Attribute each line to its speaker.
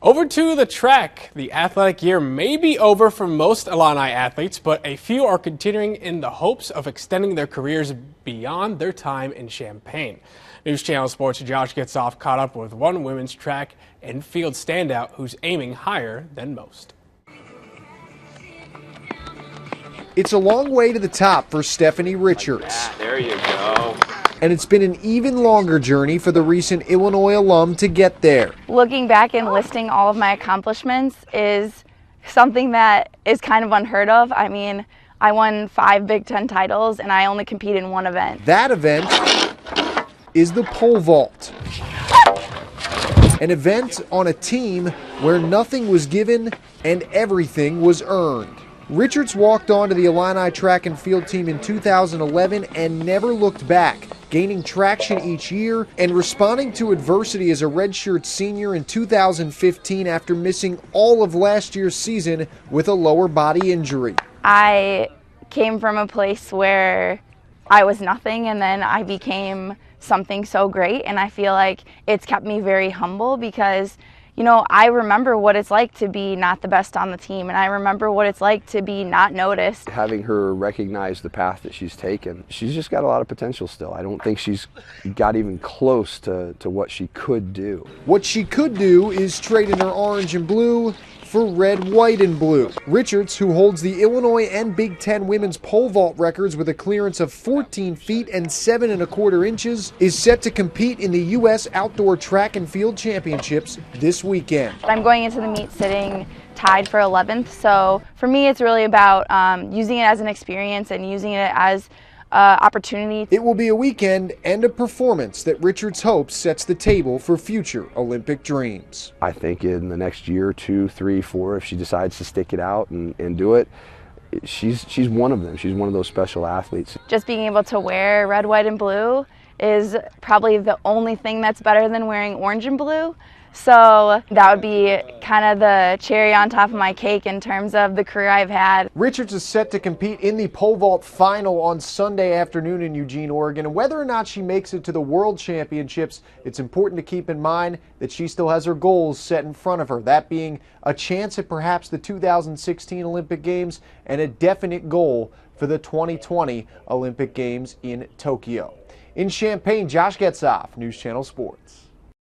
Speaker 1: Over to the track. The athletic year may be over for most Illini athletes, but a few are continuing in the hopes of extending their careers beyond their time in Champaign. News Channel Sports' Josh Getzoff caught up with one women's track and field standout who's aiming higher than most.
Speaker 2: It's a long way to the top for Stephanie Richartz.
Speaker 3: There you go.
Speaker 2: And it's been an even longer journey for the recent Illinois alum to get there.
Speaker 4: Looking back and listing all of my accomplishments is something that is kind of unheard of. I mean, I won 5 Big Ten titles and I only competed in one event.
Speaker 2: That event is the pole vault. An event on a team where nothing was given and everything was earned. Richartz walked onto the Illini track and field team in 2011 and never looked back, gaining traction each year and responding to adversity as a redshirt senior in 2015 after missing all of last year's season with a lower body injury.
Speaker 4: I came from a place where I was nothing and then I became something so great, and I feel like it's kept me very humble because I remember what it's like to be not the best on the team, and I remember what it's like to be not noticed.
Speaker 3: Having her recognize the path that she's taken, she's just got a lot of potential still. I don't think she's got even close to what she could do.
Speaker 2: What she could do is trade in her orange and blue for red, white, and blue. Richartz, who holds the Illinois and Big Ten women's pole vault records with a clearance of 14 feet and 7 1/4 inches, is set to compete in the U.S. Outdoor Track and Field Championships this weekend.
Speaker 4: I'm going into the meet sitting tied for 11th, so for me it's really about using it as an experience and using it as opportunity.
Speaker 2: It will be a weekend and a performance that Richartz hopes sets the table for future Olympic dreams.
Speaker 3: I think in the next year, 2, 3, 4, if she decides to stick it out and do it, she's one of them. She's one of those special athletes.
Speaker 4: Just being able to wear red, white, and blue is probably the only thing that's better than wearing orange and blue. So that would be kind of the cherry on top of my cake in terms of the career I've had.
Speaker 2: Richartz is set to compete in the pole vault final on Sunday afternoon in Eugene, Oregon. And whether or not she makes it to the World Championships, it's important to keep in mind that she still has her goals set in front of her. That being a chance at perhaps the 2016 Olympic Games and a definite goal for the 2020 Olympic Games in Tokyo. In Champaign, Josh Getzoff, News Channel Sports.